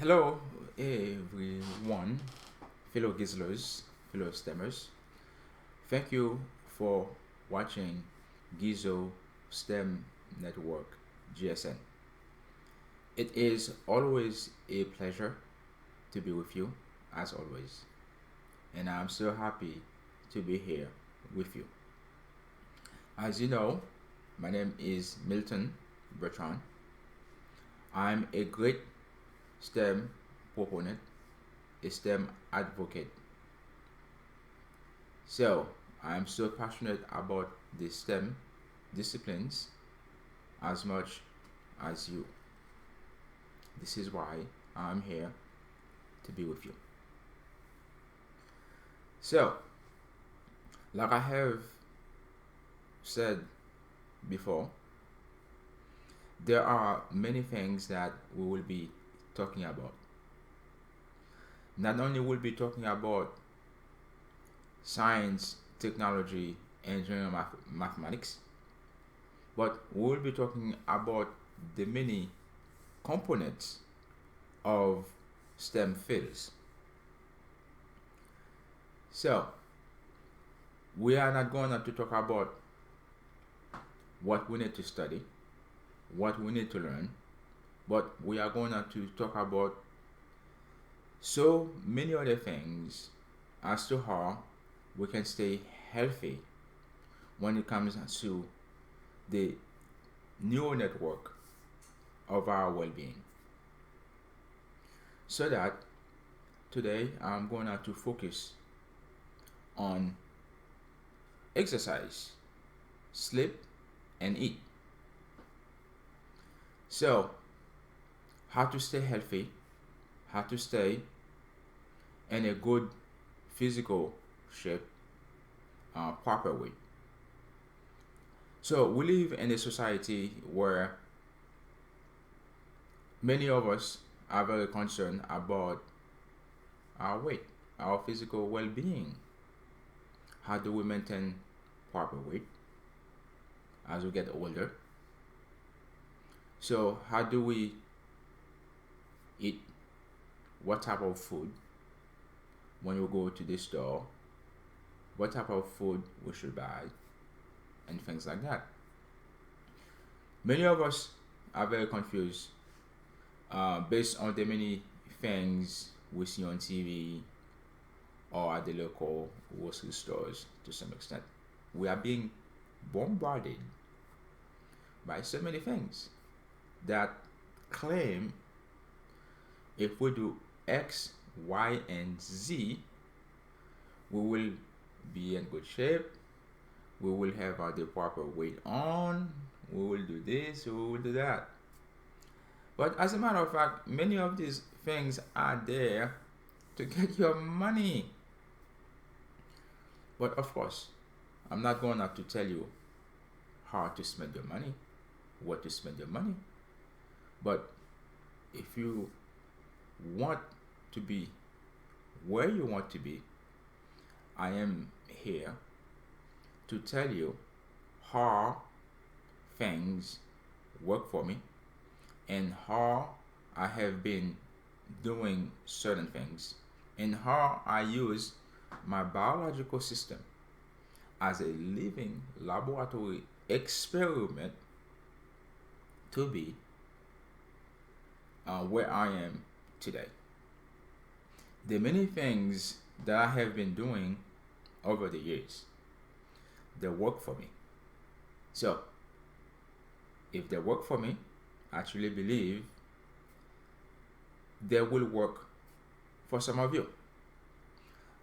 Hello, everyone, fellow Geazlers, fellow STEMers. Thank you for watching Geazle STEM Network GSN. It is always a pleasure to be with you, as always, and I'm so happy to be here with you. As you know, my name is Milton Bertrand. I'm a great STEM proponent, a STEM advocate. So, I'm so passionate about the STEM disciplines as much as you. This is why I'm here to be with you. So, like I have said before, there are many things that we will be talking about. Not only will be talking about science, technology, engineering, mathematics, but we will be talking about the many components of STEM fields. So, we are not going to talk about what we need to study, what we need to learn, but we are going to talk about so many other things as to how we can stay healthy when it comes to the neural network of our well-being. So that today I'm going to focus on exercise, sleep, and eat. So, how to stay healthy, how to stay in a good physical shape, proper way. So, we live in a society where many of us are very concerned about our weight, our physical well being. How do we maintain proper weight as we get older? So, how do we eat? What type of food when we go to the store? What type of food we should buy? And things like that. Many of us are very confused based on the many things we see on TV or at the local grocery stores to some extent. We are being bombarded by so many things that claim if we do X, Y, and Z, we will be in good shape, we will have the proper weight on, we will do this, we will do that. But as a matter of fact, many of these things are there to get your money. But of course, I'm not going to tell you how to spend your money, what to spend your money. But if you want to be where you want to be, I am here to tell you how things work for me and how I have been doing certain things and how I use my biological system as a living laboratory experiment to be where I am today. The many things that I have been doing over the years, they work for me. So, if they work for me, I truly believe they will work for some of you.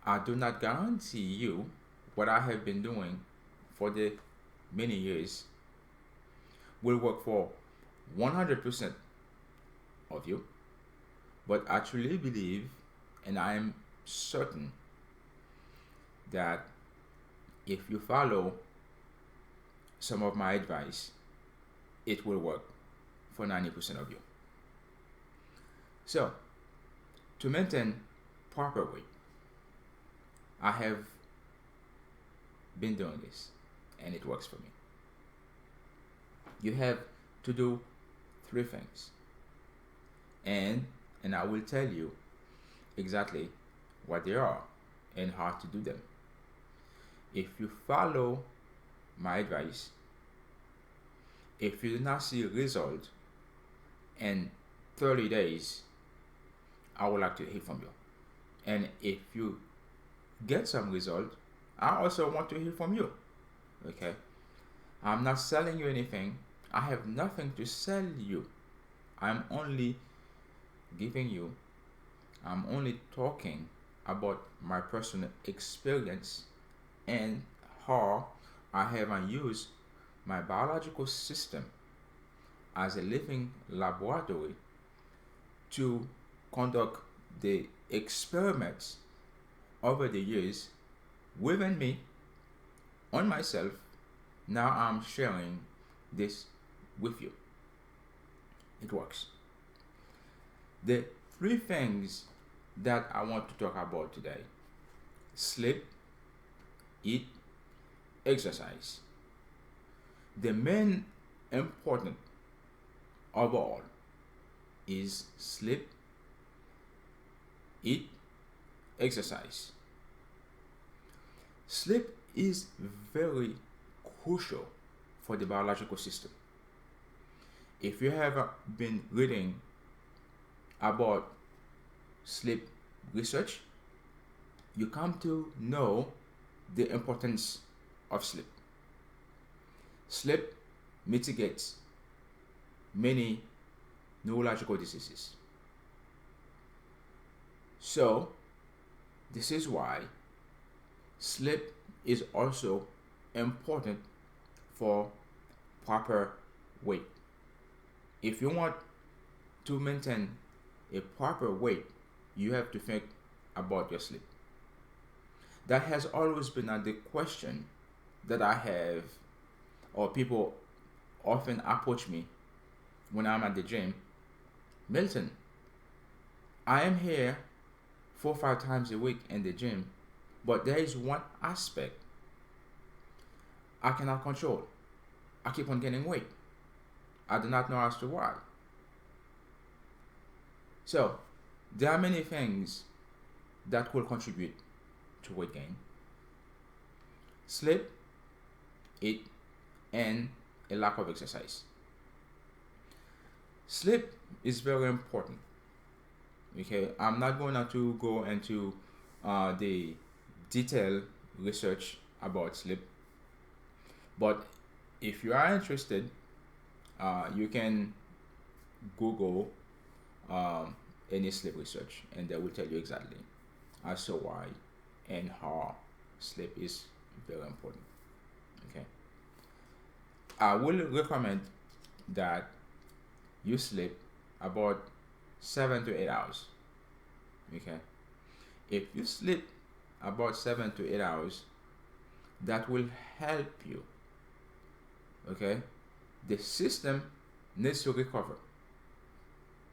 I do not guarantee you what I have been doing for the many years will work for 100% of you, but I truly believe and I am certain that if you follow some of my advice, it will work for 90% of you. So, to maintain proper weight, I have been doing this and it works for me. You have to do three things. And and I will tell you exactly what they are and how to do them. If you follow my advice, if you do not see a result in 30 days, I would like to hear from you. And if you get some result, I also want to hear from you. Okay? I'm not selling you anything. I have nothing to sell you. I'm only giving you, I'm only talking about my personal experience and how I have used my biological system as a living laboratory to conduct the experiments over the years within me, on myself. Now I'm sharing this with you. It works. The three things that I want to talk about today: sleep, eat, exercise. The main important overall is sleep, eat, exercise. Sleep is very crucial for the biological system. If you have been reading about sleep research, you come to know the importance of sleep. Sleep mitigates many neurological diseases. So, this is why sleep is also important for proper weight. If you want to maintain a proper weight, you have to think about your sleep. That has always been the question that I have, or people often approach me when I'm at the gym. Milton, I am here 4 or 5 times a week in the gym, but there is one aspect I cannot control. I keep on gaining weight. I do not know as to why. So, there are many things that will contribute to weight gain: sleep, eat, and a lack of exercise. Sleep is very important. Okay, I'm not going to go into the detailed research about sleep, but if you are interested, you can Google any sleep research, and they will tell you exactly as to why and how sleep is very important. Okay, I will recommend that you sleep about 7 to 8 hours. Okay, if you sleep about 7 to 8 hours, that will help you. Okay, the system needs to recover,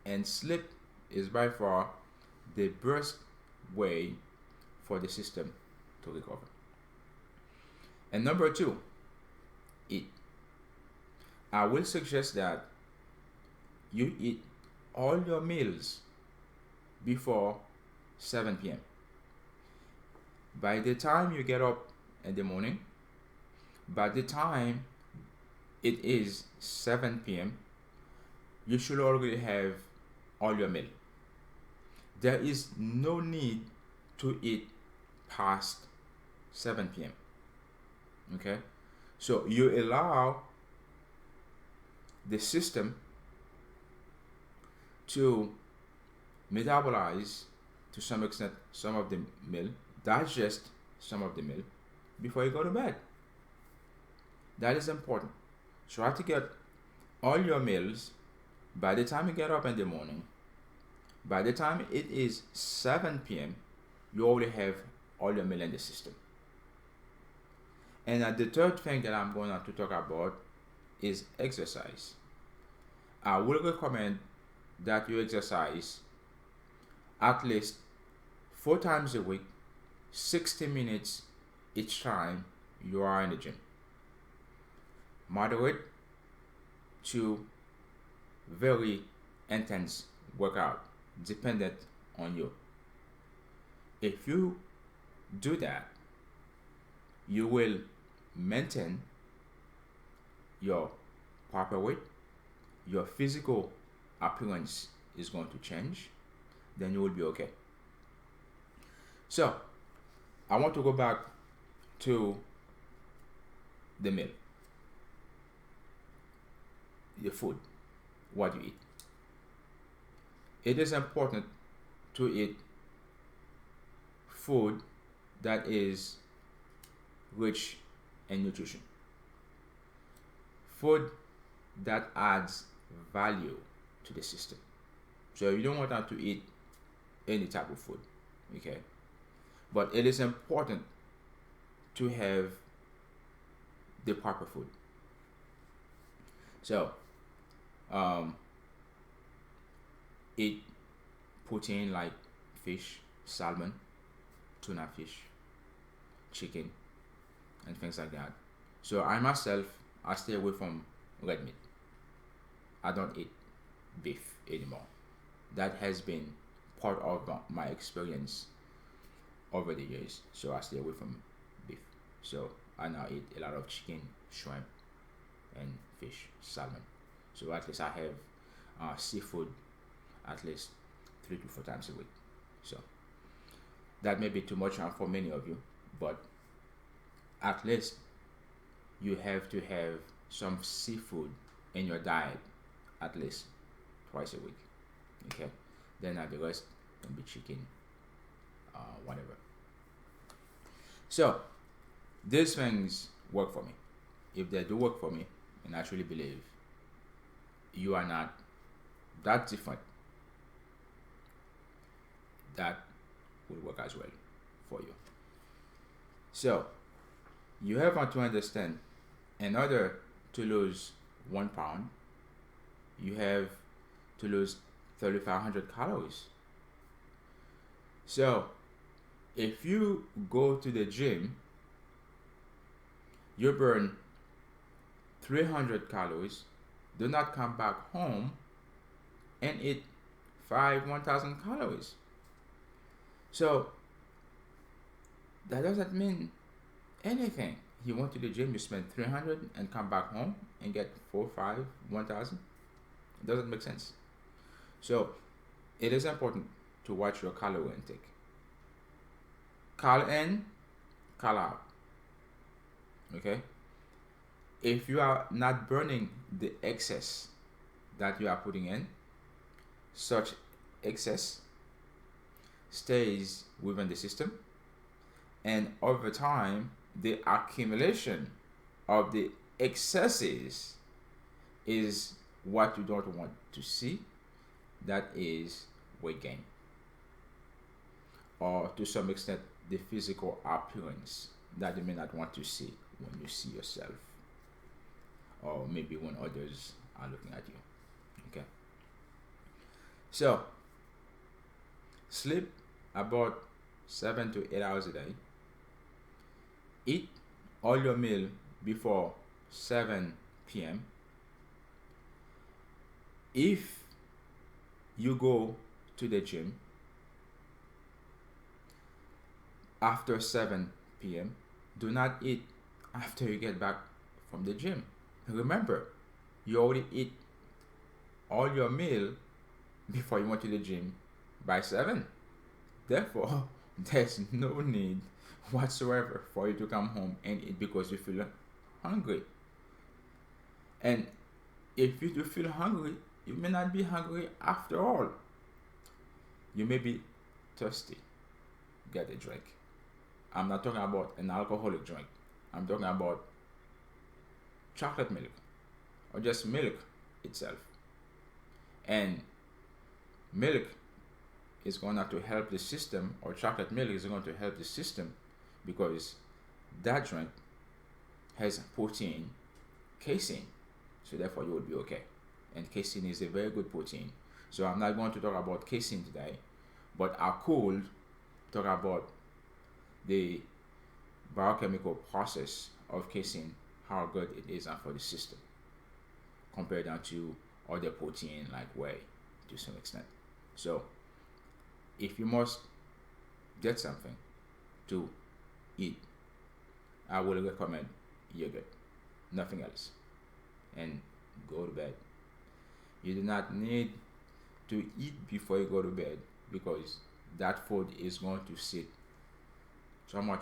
and sleep is by far the best way for the system to recover. And number two, eat. I will suggest that you eat all your meals before 7 p.m. By the time you get up in the morning, by the time it is 7 p.m., you should already have all your meal. There is no need to eat past 7 p.m. Okay? So you allow the system to metabolize to some extent some of the meal, digest some of the meal before you go to bed. That is important. Try to get all your meals by the time you get up in the morning. By the time it is 7 p.m., you already have all your meal in the system. And the third thing that I'm going to talk about is exercise. I will recommend that you exercise at least 4 times a week, 60 minutes each time you are in the gym. Moderate to very intense workout dependent on you. If you do that, you will maintain your proper weight, your physical appearance is going to change, then you will be okay. So, I want to go back to the meal, the food, what you eat. It is important to eat food that is rich in nutrition, food that adds value to the system. So you don't want to eat any type of food, okay? But it is important to have the proper food. So, eat protein like fish, salmon, tuna fish, chicken, and things like that. So I myself, I stay away from red meat. I don't eat beef anymore. That has been part of my experience over the years. So I stay away from beef. So I now eat a lot of chicken, shrimp, and fish, salmon. So at least I have seafood at least 3 to 4 times a week. So that may be too much for many of you, but at least you have to have some seafood in your diet at least twice a week. Okay, then the rest can be chicken, whatever. So these things work for me. If they do work for me, and I truly believe you are not that different, that will work as well for you. So you have to understand, in order to lose 1 pound, you have to lose 3,500 calories. So if you go to the gym, you burn 300 calories, do not come back home and eat 1,000 calories. So that doesn't mean anything. You went to the gym, you spend 300 and come back home and get 4, 5, 1,000. It doesn't make sense. So it is important to watch your calorie intake. Call in, call out. Okay? If you are not burning the excess that you are putting in, such excess stays within the system, and over time the accumulation of the excesses is what you don't want to see. That is weight gain, or to some extent the physical appearance that you may not want to see when you see yourself, or maybe when others are looking at you. Okay, so sleep about 7 to 8 hours a day. Eat all your meal before 7 p.m. If you go to the gym after 7 p.m., do not eat after you get back from the gym. Remember, you already eat all your meal before you went to the gym by 7. Therefore, there's no need whatsoever for you to come home and eat because you feel hungry. And if you do feel hungry, you may not be hungry after all. You may be thirsty. Get a drink. I'm not talking about an alcoholic drink. I'm talking about chocolate milk or just milk itself. And milk is going to help the system, or chocolate milk is going to help the system, because that drink has protein, casein. So therefore you will be okay. And casein is a very good protein. So I'm not going to talk about casein today, but I could talk about the biochemical process of casein, how good it is for the system compared down to other protein like whey to some extent. So if you must get something to eat, I will recommend yogurt, nothing else, and go to bed. You do not need to eat before you go to bed, because that food is going to sit somewhere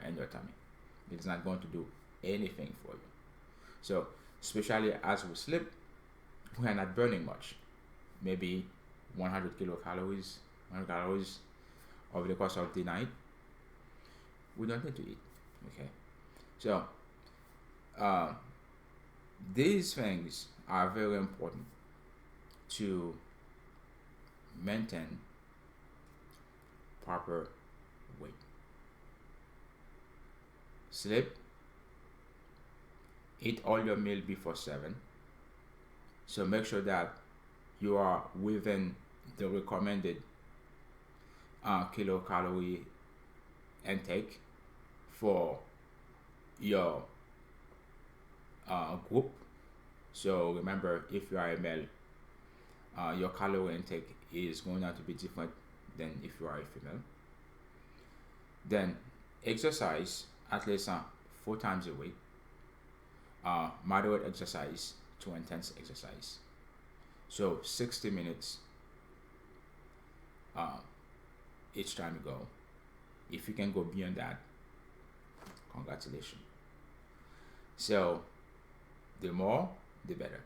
in your tummy. It's not going to do anything for you. So, especially as we sleep, we are not burning much. Maybe 100 kilocalories, 100 calories over the course of the night. We don't need to eat. Okay. So, uh, these things are very important to maintain proper weight. Sleep. Eat all your meal before 7. So make sure that you are within the recommended kilocalorie intake for your group. So remember, if you are a male, your calorie intake is going to be different than if you are a female. Then exercise at least 4 times a week. Moderate exercise to intense exercise. So 60 minutes each time you go. If you can go beyond that, congratulations. So the more, the better.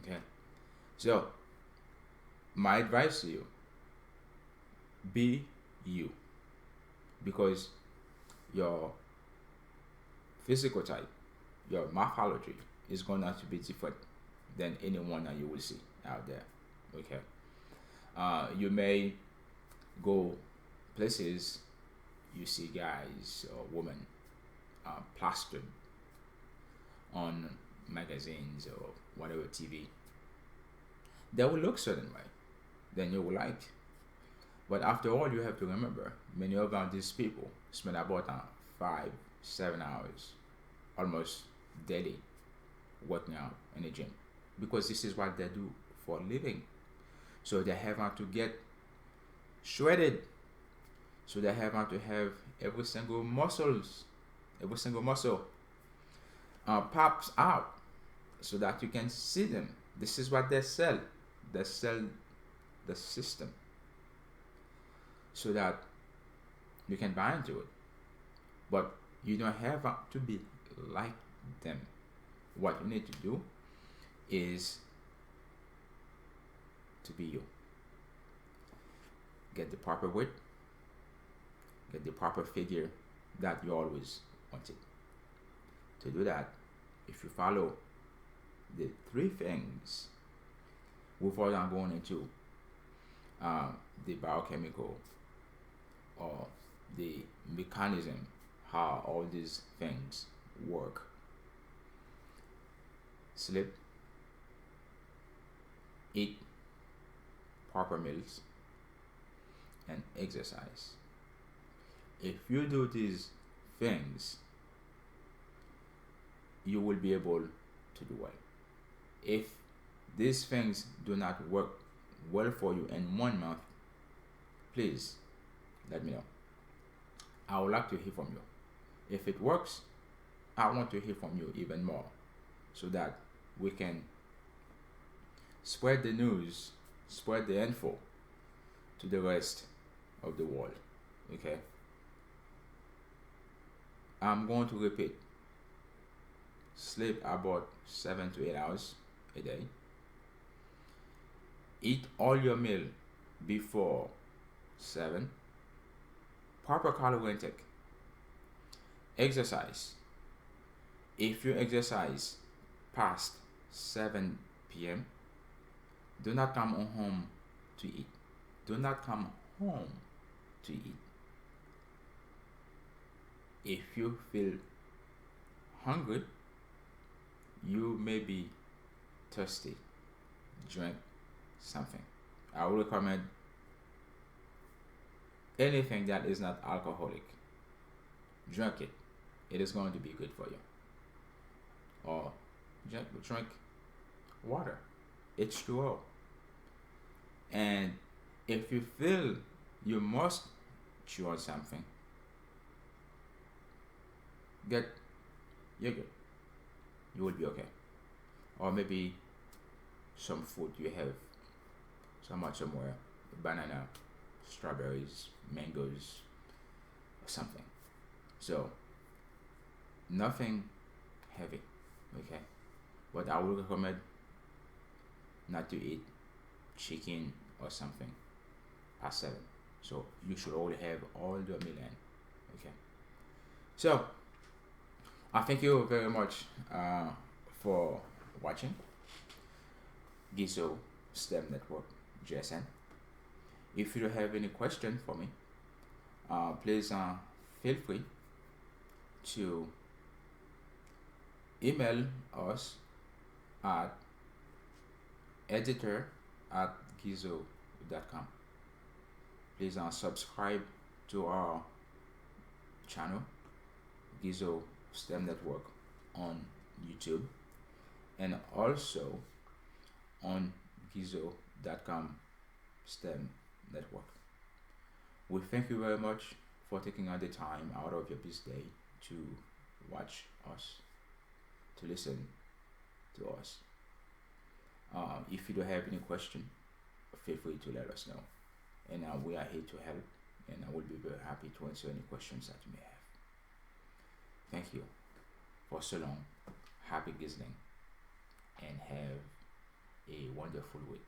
Okay. So my advice to you: be you, because your physical type, your morphology is going to be different than anyone that you will see out there. Okay. You may go places, you see guys or women plastered on magazines or whatever TV. They will look certain way, then you will like. But after all, you have to remember, many of these people spend about 5-7 hours almost daily working out in the gym, because this is what they do for a living. So they have to get shredded. So they have to have every single muscle pops out, so that you can see them. This is what they sell. They sell the system, so that you can buy into it. But you don't have to be like them. What you need to do is to be you. Get the proper weight, get the proper figure that you always wanted. To do that, if you follow the 3 things, without going into the biochemical or the mechanism, how all these things work: sleep, eat proper meals, and exercise. If you do these things, you will be able to do well. If these things do not work well for you in 1 month, please let me know. I would like to hear from you. If it works, I want to hear from you even more, so that we can spread the news, spread the info to the rest of the world. Okay? I'm going to repeat: sleep about 7 to 8 hours a day. Eat all your meal before 7. Proper calorie intake. Exercise. If you exercise past 7 p.m., do not come home to eat. Do not come home to eat. If you feel hungry, you may be thirsty, drink something. I would recommend anything that is not alcoholic. Drink it. It is going to be good for you. Or drink water, H2O. And if you feel you must chew on something, get you're good. You will be okay. Or maybe some food you have somewhere, banana, strawberries, mangoes, or something. So nothing heavy, okay? But I would recommend not to eat chicken or something past 7. So you should already have all the meal in, okay? So I thank you very much for watching Geazle STEM Network GSN. If you have any question for me, please feel free to email us at editor@geazle.com. Please subscribe to our channel, Geazle STEM Network, on YouTube, and also on Geazle.com STEM Network. We thank you very much for taking out the time out of your busy day to watch us, to listen to us. If you don't have any question, feel free to let us know, and we are here to help, and I will be very happy to answer any questions that you may have. Thank you for so long. Happy Geazling, and have a wonderful week.